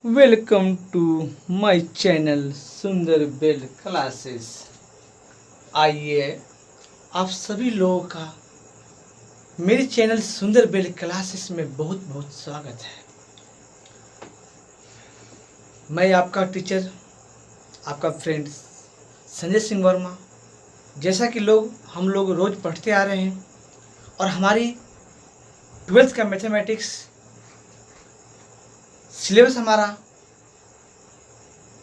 Welcome to my channel सुंदर bell classes. आइए आप सभी लोगों का मेरे चैनल सुंदर बेल क्लासेस में बहुत बहुत स्वागत है। मैं आपका टीचर, आपका फ्रेंड संजय सिंह वर्मा। जैसा कि हम लोग रोज़ पढ़ते आ रहे हैं और हमारी 12th का मैथमेटिक्स सिलेबस हमारा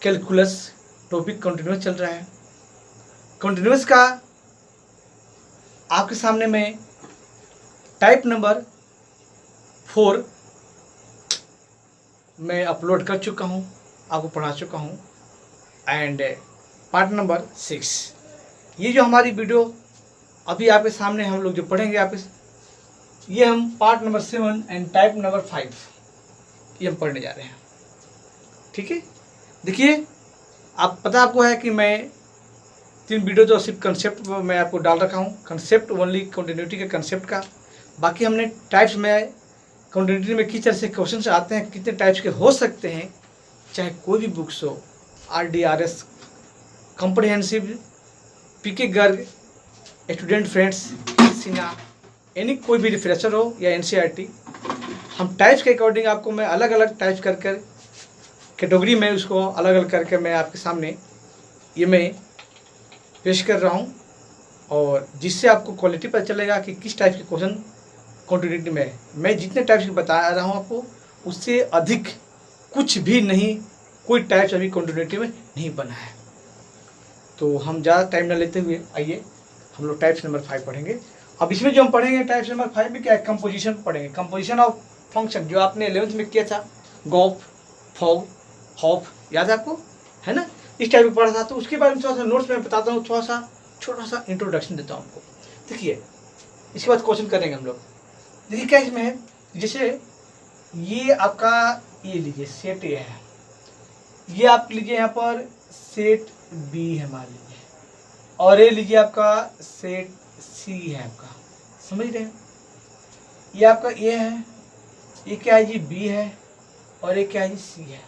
कैलकुलस टॉपिक कंटिन्यूस चल रहा है। कंटिन्यूस का आपके सामने मैं टाइप नंबर 4 मैं अपलोड कर चुका हूँ, आपको पढ़ा चुका हूँ। एंड पार्ट नंबर 6 ये जो हमारी वीडियो अभी आपके सामने हम लोग जो पढ़ेंगे ये हम part number 7 and type number 5 ये हम पढ़ने जा रहे हैं। ठीक है, देखिए आपको है कि मैं 3 वीडियो जो सिर्फ कंसेप्ट मैं आपको डाल रखा हूँ, कंसेप्ट ओनली कंटिन्यूटी के कंसेप्ट का। बाकी हमने टाइप्स में कंटिन्यूटी में किस तरह से क्वेश्चन आते हैं, कितने टाइप्स के हो सकते हैं, चाहे कोई भी बुक्स हो, RDRS, comprehensive, PK Garg, student friends, Sinha, यानी कोई भी रिफ्रेशर हो या NCERT, हम टाइप्स के अकॉर्डिंग आपको मैं अलग अलग टाइप्स कर कैटेगरी में उसको अलग अलग करके मैं आपके सामने ये मैं पेश कर रहा हूँ, और जिससे आपको क्वालिटी पता चलेगा कि किस टाइप के क्वेश्चन कंटिन्यूटी में है। मैं जितने टाइप्स के बता रहा हूँ आपको उससे अधिक कुछ भी नहीं, कोई टाइप्स अभी कंटिन्यूटी में नहीं बना है। तो हम ज़्यादा टाइम न लेते हुए आइए हम लोग टाइप्स नंबर 5 पढ़ेंगे। अब इसमें जो हम पढ़ेंगे टाइप्स नंबर 5 में क्या है, कंपोजिशन पढ़ेंगे, कंपोजिशन ऑफ फंक्शन, जो आपने 11th में किया था, गॉफ, फॉग, हॉफ, याद है आपको, है ना, इस टाइप में पढ़ा था। तो उसके बारे में थोड़ा सा नोट्स में बताता हूँ, थोड़ा सा छोटा सा इंट्रोडक्शन देता हूँ आपको। देखिए इसके बाद क्वेश्चन करेंगे हम लोग। देखिए क्या इसमें है, जैसे ये आपका ये लीजिए सेट ए है, ये आप लीजिए यहाँ पर सेट बी है मान लीजिए, और ये लीजिए आपका सेट सी है आपका, समझ रहे हैं। ये आपका ए है, ये क्या है जी बी है, और ये क्या है जी सी है।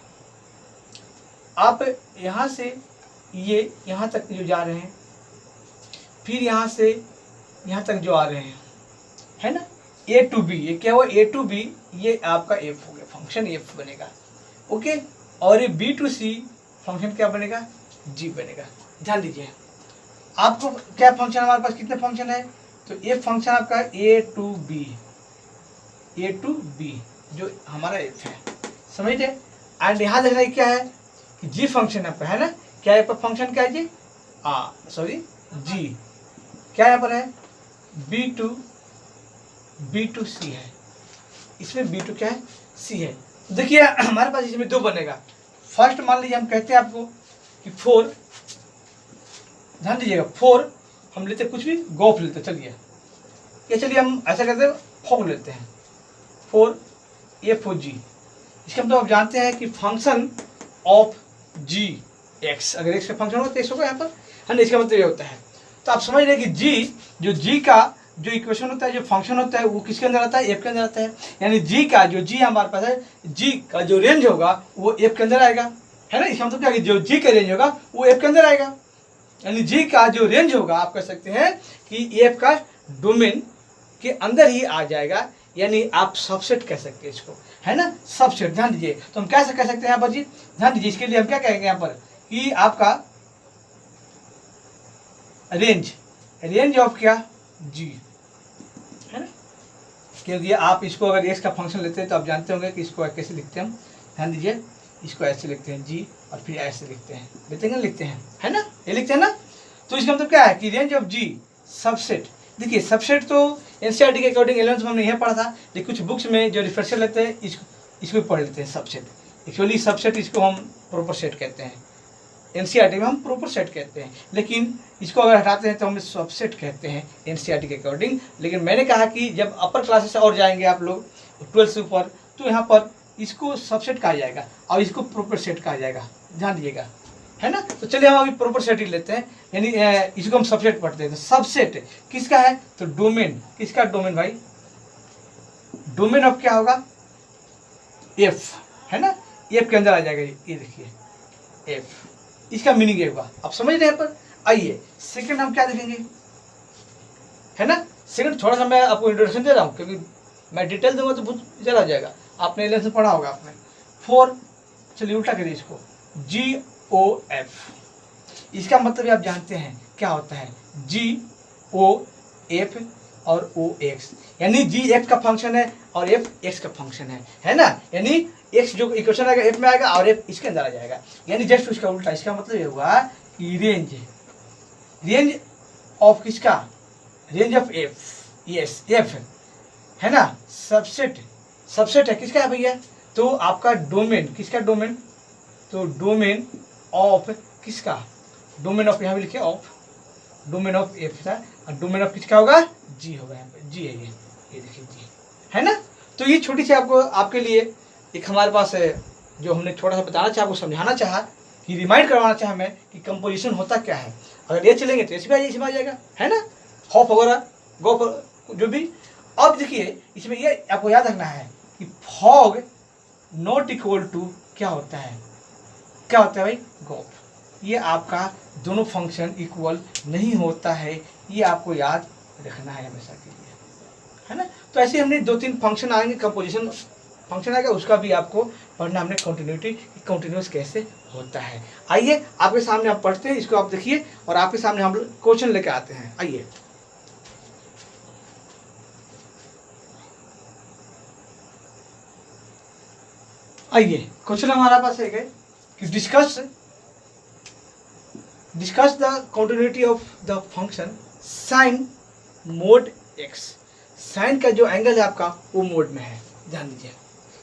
आप यहाँ से ये यहाँ तक जो जा रहे हैं, फिर यहाँ से यहाँ तक जो आ रहे हैं, है ना, A to B, ये क्या हुआ A to B, ये आपका F हो गया, फंक्शन F बनेगा। ओके, और ये B to C फंक्शन क्या बनेगा, G बनेगा। ध्यान दीजिए आपको क्या फंक्शन, हमारे पास कितने फंक्शन है, तो ये फंक्शन आपका A to B जो हमारा F है, समझ रहे। एंड यहाँ देख रहे क्या है, जी फंक्शन यहाँ पर है ना, क्या यहाँ पर फंक्शन क्या है जी, जी क्या यहाँ पर है, B to C है, इसमें B to क्या है, C है। देखिए हमारे पास इसमें 2 बनेगा। फर्स्ट मान लीजिए हम कहते हैं आपको कि 4, ध्यान दीजिएगा 4 हम लेते कुछ भी गॉफ लेते, चलिए ये चलिए हम ऐसा करते हैं, फॉग लेते हैं, 4 F4G। इसका मतलब आप जानते हैं कि फंक्शन ऑफ जी एक्स, अगर एक्स का फंक्शन होता है होगा यहाँ पर, है ना, इसका मतलब ये होता है। तो आप समझ रहे हैं कि जी का जो इक्वेशन होता है, जो फंक्शन होता है, वो किसके अंदर आता है, एफ के अंदर आता है। यानी जी का जो जी हमारे पास है, जी का जो रेंज होगा वो एफ के अंदर आएगा, है ना। इसका मतलब क्या, जो जी का रेंज होगा वो एफ के अंदर आएगा। यानी जी का जो रेंज होगा आप कह सकते हैं कि एफ का डोमेन के अंदर ही आ जाएगा, यानी आप सबसेट कह सकते हैं इसको, है ना, सबसेट। ध्यान दीजिए, तो हम कैसे कह सकते हैं यहाँ पर जी, ध्यान दीजिए, इसके लिए हम क्या कहेंगे यहाँ पर कि आपका रेंज ऑफ क्या, जी, है ना। क्योंकि आप इसको अगर एक्स का फंक्शन लेते हैं तो आप जानते होंगे कि इसको कैसे लिखते हैं हम। ध्यान दीजिए, इसको ऐसे लिखते हैं जी, और फिर ऐसे लिखते हैं, लिखते हैं, है ना, ये लिखते हैं ना। तो इसका मतलब क्या है कि रेंज ऑफ जी सबसेट। देखिए सबसेट तो NCERT के अकॉर्डिंग 11th में हमने यह पढ़ा था, लेकिन कुछ बुक्स में जो रिफ्रेशर लेते हैं इसको पढ़ लेते हैं सबसेट। एक्चुअली सबसेट इसको हम प्रॉपर सेट कहते हैं, NCERT में हम प्रॉपर सेट कहते हैं, लेकिन इसको अगर हटाते हैं तो हम सबसेट कहते हैं NCERT के अकॉर्डिंग। लेकिन मैंने कहा कि जब अपर क्लासेस और जाएंगे आप लोग 12th से ऊपर, तो यहाँ पर इसको सबसेट कहा जाएगा और इसको प्रॉपर सेट कहा जाएगा, ध्यान दीजिएगा, है ना। तो चलिए हम अभी प्रॉपर सेट ही लेते हैं, यानी इसको हम सबसेट पढ़ते हैं। तो सबसेट किसका है, तो डोमेन, किसका डोमेन भाई, डोमेन ऑफ क्या होगा, एफ, है ना, एफ के अंदर आ जाएगा। ये देखिए एफ, इसका मीनिंग ये हुआ। आप समझ रहे हैं? पर आइए सेकंड हम क्या देखेंगे, है ना। सेकंड थोड़ा सा मैं आपको इंट्रोडक्शन दे रहा हूँ, क्योंकि मैं डिटेल दूंगा तो बहुत चला जाएगा। आपने एलियन से पढ़ा होगा आपने। 4, चलिए उल्टा करिए इसको, GOF। इसका मतलब आप जानते हैं क्या होता है, GOF और OX, यानी G F का फंक्शन है और F X का फंक्शन है ना। यानी X जो इक्वेशन आएगा F में आएगा और F इसके अंदर आ जाएगा, यानी जस्ट उसका उल्टा। इसका मतलब ये हुआ कि रेंज ऑफ किसका, range of F, yes F है ना। सबसेट है किसका है भैया, तो आपका डोमेन, किसका डोमेन, तो डोमेन ऑफ किसका, डोमेन ऑफ, यहाँ भी लिखिए ऑफ, डोमेन ऑफ F था, और डोमेन ऑफ किसका होगा, G होगा। यहाँ पे G है, ये देखिए G है ना। तो ये छोटी सी आपको, आपके लिए एक हमारे पास है जो हमने थोड़ा सा बताना चाहा, आपको समझाना चाहा, कि रिमाइंड करवाना चाहा मैं कि कंपोजिशन होता क्या है। अगर ये चलेंगे तो इसमें आ जाएगा, है ना। हॉफ वगैरह गो जो भी। अब देखिए इसमें ये आपको याद रखना है कि फॉग नॉट इक्वल टू क्या होता है भाई, गॉप। ये आपका दोनों फंक्शन इक्वल नहीं होता है, ये आपको याद रखना है हमेशा के लिए, है ना। तो ऐसे हमने 2-3 फंक्शन आएंगे, कंपोजिशन फंक्शन आएगा, उसका भी आपको पढ़ना हमने, कंटिन्यूस कैसे होता है। आइए आपके सामने आप पढ़ते हैं, इसको आप देखिए, और आपके सामने हम क्वेश्चन लेके आते हैं। आइए क्वेश्चन हमारा पास है कि discuss the continuity of the function sine mod X. Sine का जो एंगल है आपका वो मोड में है, ध्यान दीजिए।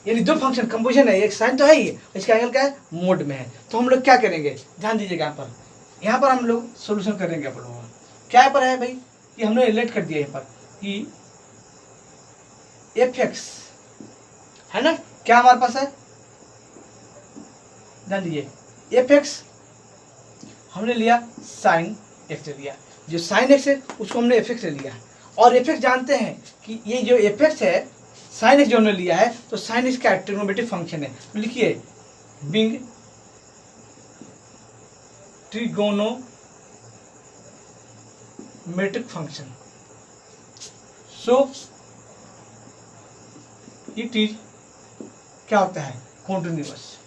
यानी 2 फंक्शन कंपोजिशन है, एक साइन तो है ही, इसका एंगल क्या है, मोड में है। तो हम लोग क्या करेंगे, ध्यान दीजिएगा। यहाँ पर हम लोग सोल्यूशन करेंगे। आप लोगों क्या पर है भाई, कि हमने रिलेट कर दिया यहाँ पर कि fx है ना, क्या हमारे पास है, ध्यान दीजिए। fx हमने लिया साइन एक्स ले लिया, जो साइन एक्स है उसको हमने fx ले लिया, और fx जानते हैं कि ये जो fx है, साइन एक्स जो हमने लिया है, तो साइन एक्स का ट्रिग्नोमेट्रिक फंक्शन है। तो लिखिए being trigonometric function, so it is क्या होता है, कॉन्टिन्यूअस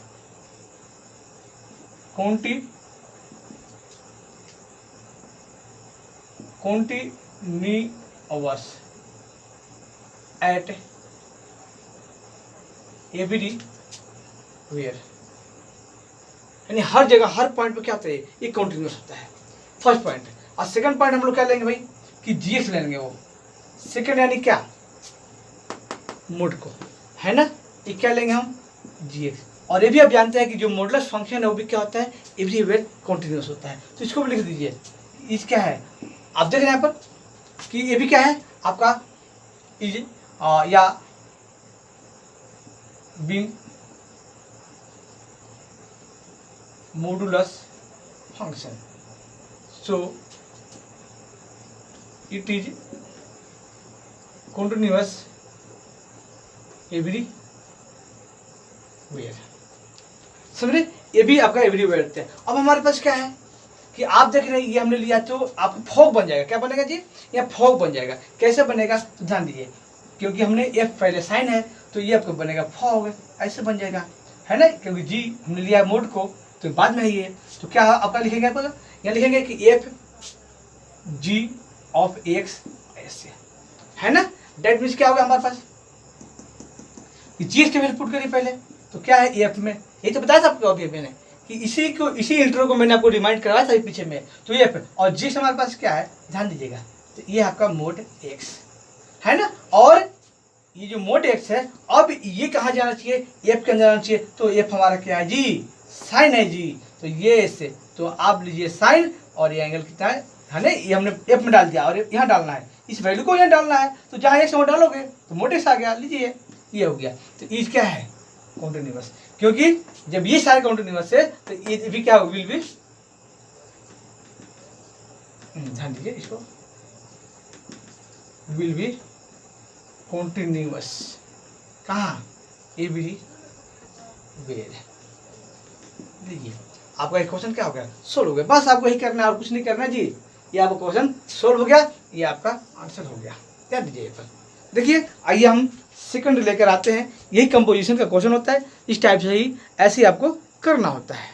एट एवरीवेयर, यानी हर जगह, हर पॉइंट पे क्या होता है, ये कॉन्टिन्यूअस होता है, फर्स्ट पॉइंट। और सेकंड पॉइंट हम लोग क्या लेंगे भाई, कि जीएक्स लेंगे, वो सेकंड यानी क्या, मोड को, है ना। ये क्या लेंगे हम, जीएक्स। और ये भी आप जानते हैं कि जो मॉडुलस फंक्शन है वो भी क्या होता है, एवरीवेयर कॉन्टिन्यूअस होता है। तो इसको भी लिख दीजिए। इस क्या है, आप देख रहे हैं यहाँ पर कि ये भी क्या है आपका, इज या being modulus function, so it is continuous everywhere. समझे, ये भी आपका एवरीवेयर है। अब हमारे पास क्या है कि आप देख रहे हैं, ये हमने लिया तो आपको फॉग बन जाएगा। क्या बनेगा जी, ये फॉग बन जाएगा। कैसे बनेगा, तो ध्यान दीजिए, क्योंकि हमने एफ पहले साइन है, तो ये आपको बनेगा फॉग, ऐसे बन जाएगा, है ना। क्योंकि जी हमने लिया मोड को, तो बाद में है ये, तो क्या आपका लिखेंगे, यहाँ लिखेंगे कि एफ जी ऑफ एक्स ऐसे, है ना। डेट मीन्स क्या होगा हमारे पास, जी एस की वैल्यू पुट करिए पहले, तो क्या है एफ में, ये तो बताया था आपको अभी मैंने, कि इसी इंट्रो को मैंने आपको रिमाइंड करवाया था पीछे में। तो ये एफ, और जी हमारे पास क्या है, ध्यान दीजिएगा, तो ये आपका मोड एक्स है ना। और ये जो मोड एक्स है, अब ये कहाँ जाना चाहिए, एफ के अंदर जाना चाहिए। तो एफ हमारा क्या है जी, साइन है जी, तो ये ऐसे, तो आप लीजिए साइन, और ये एंगल कितना है ना, ये हमने एफ में डाल दिया, और यहाँ डालना है, इस वैल्यू को यहाँ डालना है। तो जहाँ एक्स वहाँ डालोगे तो मोड एक्स आ गया, लीजिए ये हो गया। तो ये क्या है, कॉन्टिन्यूअस, क्योंकि जब ये सारे कॉन्टिन्यूअस है तो ये भी क्या विल बी, ध्यान दीजिए इसको, विल बी कॉन्टिन्यूअस, कहाँ, एवरीवेयर। लीजिए आपका एक क्वेश्चन क्या हो गया, सोल्व हो गया। बस आपको यही करना है और कुछ नहीं करना है जी। ये आपका क्वेश्चन सोल्व हो गया, ये आपका आंसर हो गया। ध्यान दीजिए पर देखिए। आइए हम सेकंड लेकर आते हैं। यही कंपोजिशन का क्वेश्चन होता है, इस टाइप से ही ऐसे ही आपको करना होता है।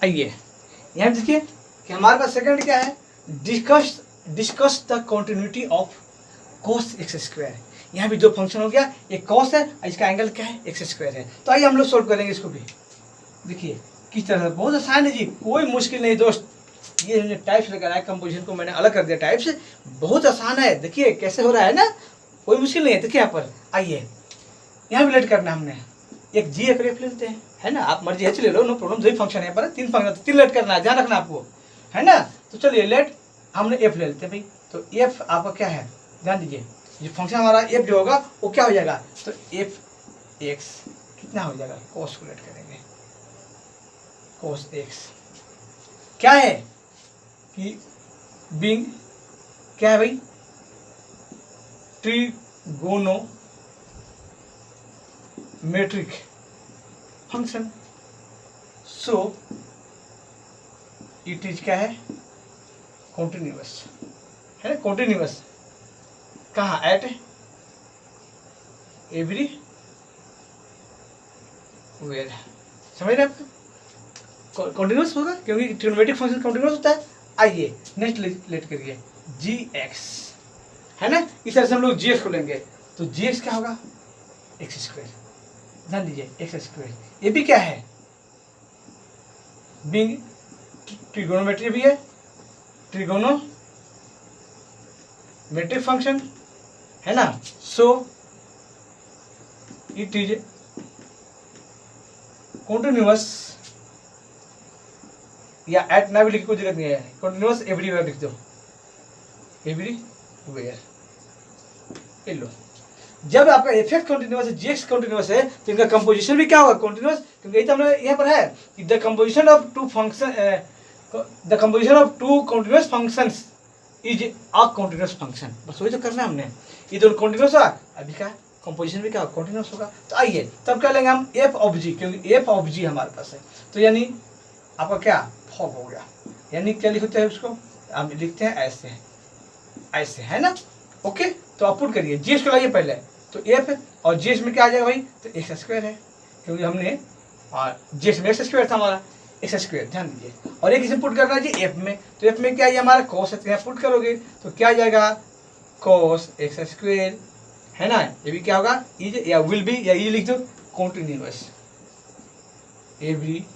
आइए यहाँ देखिए कि हमारे पास सेकंड क्या है, discuss the continuity of cos x square. यहाँ भी दो फंक्शन हो गया, एक cos है, इसका एंगल क्या है, x स्क्वायर है। तो आइए हम लोग सोल्व करेंगे इसको भी। देखिए किस तरह से, बहुत आसान है जी, कोई मुश्किल नहीं दोस्त। ये हमने टाइप्स लेकर आया, कंपोजिशन को मैंने अलग कर दिया टाइप से, बहुत आसान है। देखिए कैसे हो रहा है ना, कोई मुश्किल नहीं है। देखिए यहाँ पर आइए, यहाँ भी लेट करना हमने एक जी एक एफ लेते हैं, है ना। आप मर्जी एच ले लो, नो प्रॉब्लम। दो ही फंक्शन है पर तीन फंक्शन, तीन लेट करना है, ध्यान रखना आपको, है ना। तो चलिए लेट हमने एफ ले लेते हैं भाई। तो एफ आपका क्या है, ध्यान दीजिए, ये फंक्शन हमारा एफ जो होगा वो क्या हो जाएगा, तो एफ एक्स कितना हो जाएगा, कोस को लेट करेंगे, कोस एक्स क्या है कि बीइंग क्या है भाई, trigonometric function. So it is क्या है, कॉन्टिन्यूअस, है ना। कॉन्टिन्यूअस कहाँ, एट एवरी वेयर, समझ रहे आप। कॉन्टिन्यूअस होगा क्योंकि ट्रिग्नोमेट्रिक फंक्शन कॉन्टिन्यूअस होता है। आइए नेक्स्ट लेट करिए जी एक्स, है ना। इस तरह से हम लोग जी एक्स को लेंगे, तो जी एक्स क्या होगा, एक्स स्क्वायर। ध्यान दीजिए एक्स स्क्वायर, ये भी क्या है, बीइंग ट्रिगोनोमेट्री भी है, ट्रिगोनोमेट्रिक फंक्शन, है ना। सो इट इज कॉन्टिन्यूअस, या एट ना भी लिख कोई जरूरत नहीं है, कॉन्टिन्यूअस एवरीवेयर लिख दो, एवरीवेयर। ये लो, जब आपका इफेक्ट कॉन्टिन्यूअस है, जीएक्स कॉन्टिन्यूअस है, तो इनका कंपोजिशन भी क्या होगा, कॉन्टिन्यूअस। क्योंकि यही तो हमने यहाँ पर है कि the composition of two function, the composition of two continuous functions is a continuous function. बस वही तो करना है हमने, ये दोनों कॉन्टिन्यूअस होगा, अभी का कंपोजिशन भी क्या कॉन्टिन्यूअस होगा। तो आइए तब क्या लेंगे हम, एफ ऑफ जी, क्योंकि एफ ऑफ जी हमारे पास है। तो यानी आपका क्या फॉर्म हो गया, यानी क्या लिखते हैं उसको, हम लिखते हैं ऐसे, ऐसे, है ना। ओके, तो आप पुट करिए, जीएस को लाइए पहले, तो एफ और जीएस में क्या आ जाएगा भाई, तो एक्स स्क्वायर है, क्योंकि हमने जीएस में एक्स स्क्वायर था हमारा, एक्स स्क्वायर। ध्यान दीजिए, और एक इसे पुट करना है जी एफ में, तो एफ में क्या है हमारा कॉस है, यहाँ पुट करोगे तो क्या आ जाएगा, कॉस एक्स स्क्वायर, है ना। ये भी क्या होगा, इज या विल बी, या ये लिख दो कॉन्टिन्यूअस एवरीवेयर।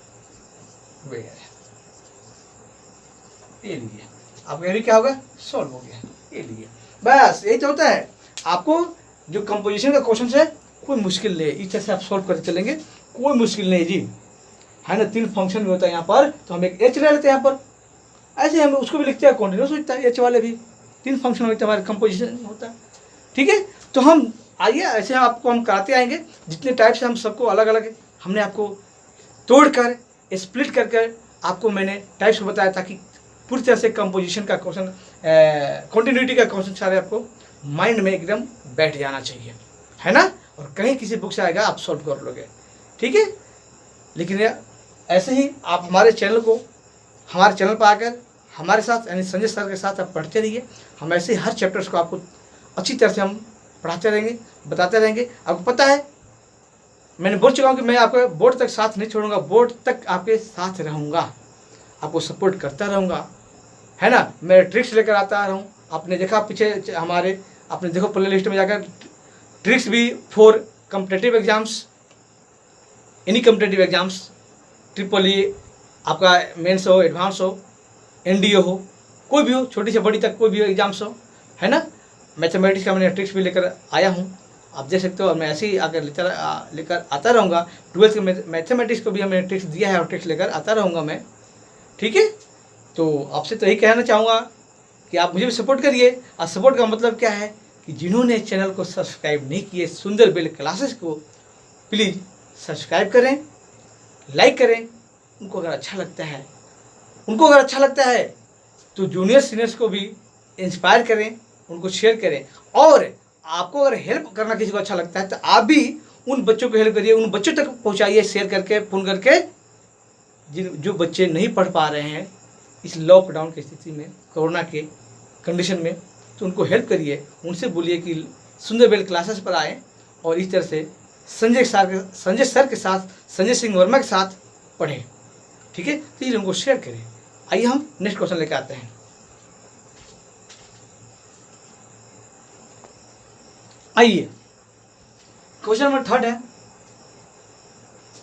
ये लीजिए, आपका ये भी क्या होगा, सॉल्व हो गया। ये लीजिए, बस यही तो होता है। आपको जो कंपोजिशन का क्वेश्चन है कोई मुश्किल नहीं है, इस तरह से आप सॉल्व करते चलेंगे, कोई मुश्किल नहीं जी, है ना। तीन फंक्शन भी होता है यहाँ पर, तो हम एक एच ले लेते हैं यहाँ पर, ऐसे हम उसको भी लिखते हैं, कॉन्टिन्यूस होता है, एच वाले भी तीन फंक्शन होते हैं, हमारे कंपोजिशन होता है, ठीक है। तो हम आइए ऐसे आपको हम कराते आएंगे, जितने टाइप से हम सबको अलग अलग हमने आपको तोड़कर स्प्लिट कर आपको मैंने टाइप्स को बताया, ताकि पूरी तरह से कंपोजिशन का क्वेश्चन, कॉन्टिन्यूटी का क्वेश्चन सारे आपको माइंड में एकदम बैठ जाना चाहिए, है ना। और कहीं किसी बुक से आएगा आप सॉल्व कर लोगे, ठीक है। लेकिन ऐसे ही आप हमारे चैनल को, हमारे चैनल पर आकर हमारे साथ यानी संजय सर के साथ आप पढ़ते रहिए। हम ऐसे ही हर चैप्टर्स को आपको अच्छी तरह से हम पढ़ाते रहेंगे, बताते रहेंगे। आपको पता है मैंने बोल चुका हूँ कि मैं आपको बोर्ड तक साथ नहीं छोड़ूंगा, बोर्ड तक आपके साथ रहूँगा, आपको सपोर्ट करता रहूँगा, है ना। मैं ट्रिक्स लेकर आता रहा हूँ, आपने देखा पीछे हमारे, आपने देखो प्ले लिस्ट में जाकर ट्रिक्स भी for competitive exams, any competitive exams, triple E, आपका मेंस हो, एडवांस हो, एनडीए हो, कोई भी हो, छोटी से बड़ी तक कोई भी एग्जाम्स हो, है ना। मैथमेटिक्स का मैंने ट्रिक्स भी लेकर आया हूँ, आप देख सकते हो। और मैं ऐसे ही आकर लेकर आता रहूँगा। 12th के मैथमेटिक्स को भी हमने ट्रिक्स दिया है और ट्रिक्स लेकर आता रहूँगा मैं, ठीक है। तो आपसे तो यही कहना चाहूँगा कि आप मुझे भी सपोर्ट करिए। और सपोर्ट का मतलब क्या है कि जिन्होंने चैनल को सब्सक्राइब नहीं किए, सुंदर बेल क्लासेस को प्लीज़ सब्सक्राइब करें, लाइक करें। उनको अगर अच्छा लगता है तो जूनियर सीनियर्स को भी इंस्पायर करें, उनको शेयर करें। और आपको अगर हेल्प करना किसी को अच्छा लगता है तो आप भी उन बच्चों को हेल्प करिए, उन बच्चों तक पहुंचाइए शेयर करके, फोन करके, जो बच्चे नहीं पढ़ पा रहे हैं इस लॉकडाउन की स्थिति में, कोरोना के कंडीशन में, तो उनको हेल्प करिए, उनसे बोलिए कि सुंदर बेल क्लासेस पर आए और इस तरह से संजय सर के साथ, संजय सिंह वर्मा के साथ पढ़ें। ठीक है, तो ये उनको शेयर करें। आइए हम नेक्स्ट क्वेश्चन लेकर आते हैं। आइए क्वेश्चन नंबर 3 है,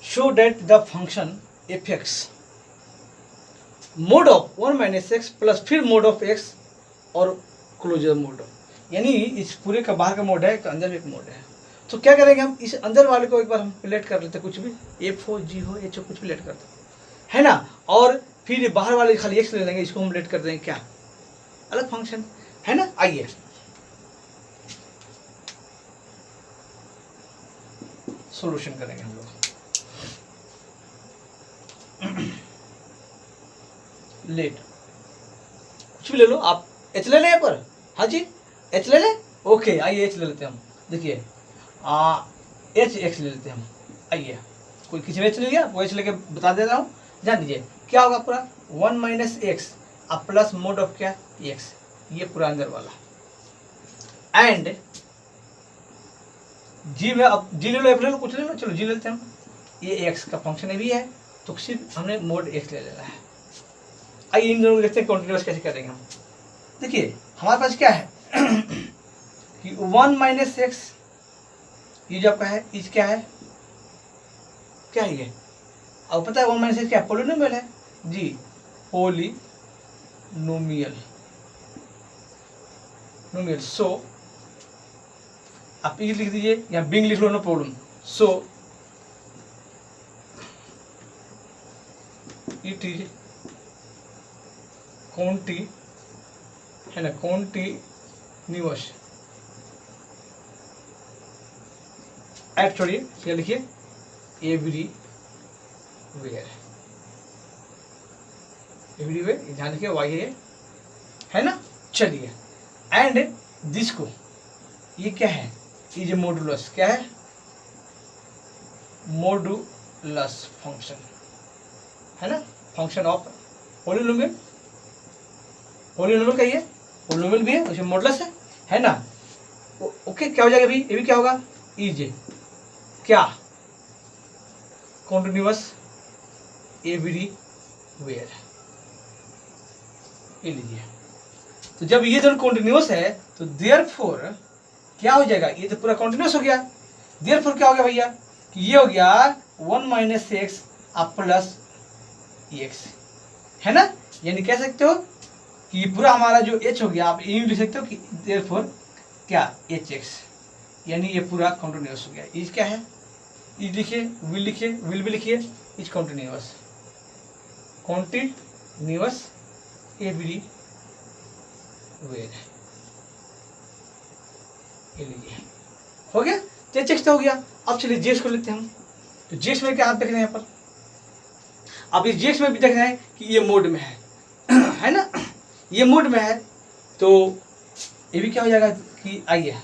show that the function F x mode of 1 - x plus फिर मोड ऑफ x और क्लोजर मोड, यानी इस पूरे का बाहर का मोड है, अंदर में एक मोड है। तो क्या करेंगे हम, इस अंदर वाले को एक बार हम लेट कर लेते हैं, कुछ भी एफ हो, जी हो, एच हो, कुछ भी लेट करते है ना, और फिर बाहर वाले खाली एक्स ले लेंगे, इसको हम लेट कर देंगे, क्या अलग फंक्शन है ना। आइए सॉल्यूशन करेंगे हम लोग। लेट कुछ भी ले लो आप, एच ले लें यहाँ पर, हाँ जी एच ले लें, ओके आइए एच ले लेते हैं हम। देखिए एच एक्स ले लेते हैं हम। आइए कोई किसी ने एच ले लिया, वो एच लेके बता दे रहा हूँ, जान दीजिए क्या होगा पूरा 1 - x अब प्लस मोड ऑफ क्या x, ये पूरा अंदर वाला। एंड जी में अब जी ले लो, एफ ले लो, कुछ ले लो, चलो जी लेते हैं हम। ये x का फंक्शन भी है तो सिर्फ हमने मोड x ले लेना है। आइए इन दोनों को देखते हैं कॉन्टिन्यूस कैसे करेंगे हम। देखिए हमारे पास क्या है कि 1 - x, ये जो आपका है इस क्या है, क्या है ये, अब पता है 1 - x क्या पोलिनोमियल है जी, पोलिनोमियल सो आप ये लिख दीजिए, या बिंग लिख लो, no problem. So it is conti है ना, कॉन्टिन्यूअस एट, छोड़िए क्या लिखिए, एवरीवेयर, ध्यान रखिए वाई है ना। चलिए एंड दिस को, ये क्या है, ये जो मॉडुलस क्या है, मॉडुलस फंक्शन है ना, फंक्शन ऑफ पोलिनोमियल, पोलिनोमियल का ये पोलिनोमियल भी है, उसमें मॉडुलस है ना। ओके क्या हो जाएगा भाई, ये भी क्या होगा, इज क्या कॉन्टिन्यूअस एवरीवेयर, ये लीजिए। तो जब ये दोनों कॉन्टिन्यूअस है तो देयरफॉर क्या हो जाएगा, ये तो पूरा कॉन्टिन्यूअस हो गया। देयरफॉर क्या हो गया भैया, कि ये हो गया 1 - x अब प्लस x है ना, यानी कह सकते हो कि पूरा हमारा जो h हो गया, आप ये लिख सकते हो कि देयरफॉर क्या hx, यानी ये पूरा कॉन्टिन्यूअस हो गया। इज क्या है, इज लिखिए, विल लिखिए, विल भी लिखिए, इज कॉन्टिन्यूअस, कॉन्टिन्यूअस एवरीवेयर, ये लीजिए हो गया। एच तो हो गया। अब चलिए जेक्स को लेते हैं हम। तो जेक्स में क्या आप देख रहे हैं यहाँ पर, अब इस जेक्स में भी देख रहे हैं कि ये मोड में है है ना, ये मोड में है, तो ये भी क्या हो जाएगा कि आइए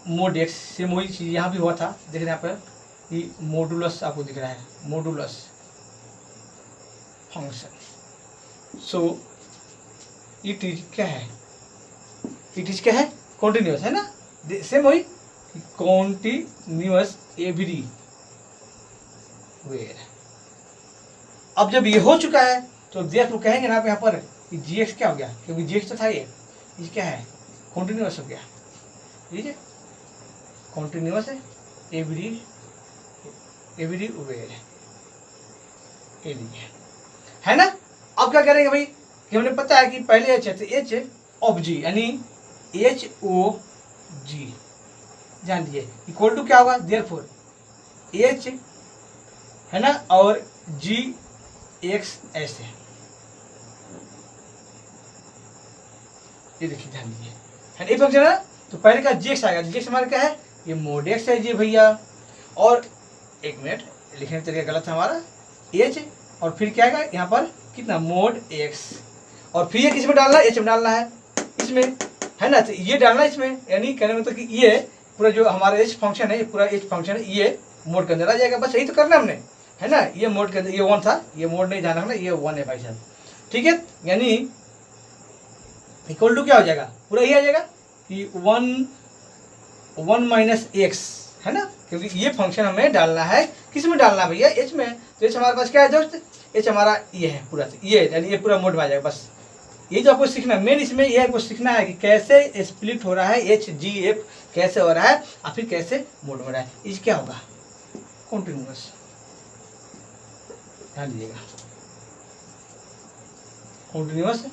मोड एक्स, सेम वही चीज यहाँ भी हुआ था, देख रहे हैं यहाँ पर कि मॉडुलस आपको दिख रहा है, modulus function. So it is क्या है, इट इज क्या है, कॉन्टिन्यूअस है ना, सेम वही कॉन्टिन्यूअस एवरीवेयर। अब जब ये हो चुका है तो देयरफॉर कहेंगे ना आप यहाँ पर कि जीएक्स क्या हो गया, क्योंकि जीएक्स तो था ये क्या है, कॉन्टिन्यूअस हो गया, ठीक है, कॉन्टिन्यूअस है एवरीवेयर, ये लीजिए है ना। अब क्या करेंगे भाई कि हमने पता है कि पहले एच है तो एच ऑफ जी, यानी एच ओ जी, जान लीजिए इक्वल टू क्या होगा, देयरफॉर एच है ना और जी एक्स एस है, ये देखिए ध्यान दीजिए है, ये फंक्शन है ना। तो पहले का जी एक्स आएगा, जी एक्स हमारा क्या है, ये मोड एक्स है जी भैया, और एक मिनट लिखने का तरीका गलत है हमारा, एच और फिर क्या आएगा यहाँ पर कितना मोड एक्स, और फिर ये किस में डालना है, एच में डालना है इसमें है ना, तो ये डालना है इसमें, यानी कहने मतलब कि ये पूरा जो हमारा एच फंक्शन है, ये पूरा एच फंक्शन ये मोड के अंदर आ जाएगा। बस यही तो करना हमने, है ना। ये मोड के अंदर ये 1 था, ये मोड नहीं ध्यान रखना, ये 1 है भाई साहब, ठीक है। यानी इक्वल टू क्या हो जाएगा, पूरा ये आ जाएगा कि 1 माइनस एक्स, है ना, क्योंकि ये फंक्शन हमें डालना है, किस में डालना है भैया, एच में। तो एच हमारे पास क्या है दोस्त, एच हमारा ये है पूरा, ये यानी ये पूरा मोड में आ जाएगा। बस ये जो आपको सीखना है मेन, इसमें ये आपको सीखना है कि कैसे स्प्लिट हो रहा है, एच जी एफ कैसे हो रहा है और फिर कैसे मोड हो रहा है। इस क्या होगा, कॉन्टिन्यूअस, ध्यान दीजिएगा, कॉन्टिन्यूअस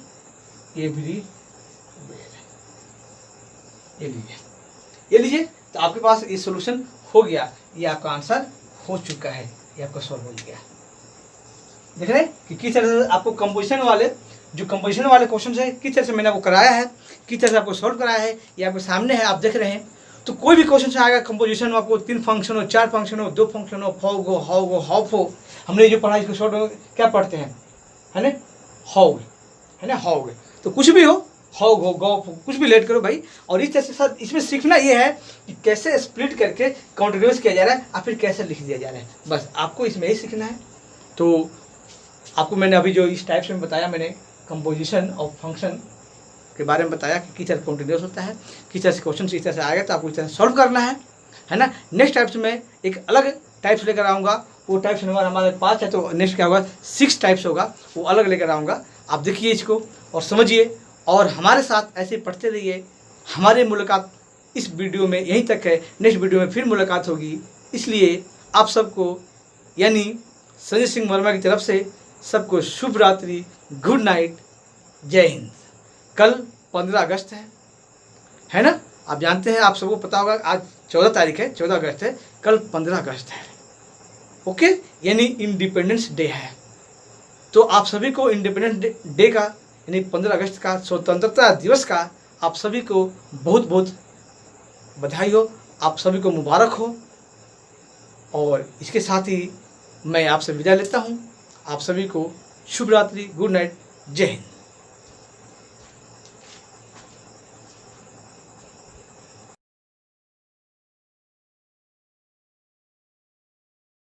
एवरी, ये लीजिए। तो आपके पास ये सॉल्यूशन हो गया, ये आपका आंसर हो चुका है, ये आपका सॉल्व हो गया। देख रहे हैं कि किस तरह से आपको कंपोजिशन वाले क्वेश्चन है, किस तरह से मैंने आपको कराया है, किस तरह से आपको सॉल्व कराया है, ये आपके सामने है, आप देख रहे हैं। तो कोई भी क्वेश्चन आएगा कंपोजिशन में, आपको 3 फंक्शन हो, 4 फंक्शन हो, 2 फंक्शन हो, फॉग हो, हाउ हो, हाफ हो, हमने जो पढ़ा इसको शॉर्ट क्या पढ़ते हैं, है ना, हाउ, है ना, हाउ। तो कुछ भी हो, हाउ हो, गो, कुछ भी लेट करो भाई। और इस तरह से साथ इसमें सीखना ये है कि कैसे स्प्लिट करके कॉन्टिन्यूअस किया जा रहा है और फिर कैसे लिख दिया जा रहा है, बस आपको इसमें ही सीखना है। तो आपको मैंने अभी जो इस टाइप से बताया, मैंने कंपोजिशन ऑफ फंक्शन के बारे में बताया कि किस तरह कॉन्टिन्यूअस होता है, किस तरह से क्वेश्चन इस तरह से आएगा, तो आपको इस तरह सॉल्व करना है ना। नेक्स्ट टाइप से मैं एक अलग टाइप्स लेकर आऊँगा, वो टाइप्स नंबर हमारे 5 है, तो नेक्स्ट क्या होगा 6 टाइप्स होगा, वो अलग लेकर आऊँगा। आप देखिए इसको और समझिए और हमारे साथ ऐसे पढ़ते रहिए। हमारी मुलाकात इस वीडियो में यहीं तक है, नेक्स्ट वीडियो में फिर मुलाकात होगी। इसलिए आप सबको यानी संजय सिंह वर्मा की तरफ से सबको शुभ रात्रि, गुड नाइट, जय हिंद। कल 15 अगस्त है ना, आप जानते हैं, आप सबको पता होगा आज 14 तारीख है, 14 अगस्त है, कल 15 अगस्त है, ओके, यानी इंडिपेंडेंस डे है। तो आप सभी को इंडिपेंडेंस डे का यानी 15 अगस्त का स्वतंत्रता दिवस का आप सभी को बहुत बहुत बधाई हो, आप सभी को मुबारक हो। और इसके साथ ही मैं आपसे विदा लेता हूँ। आप सभी को शुभ रात्रि, गुड नाइट, जय हिंद।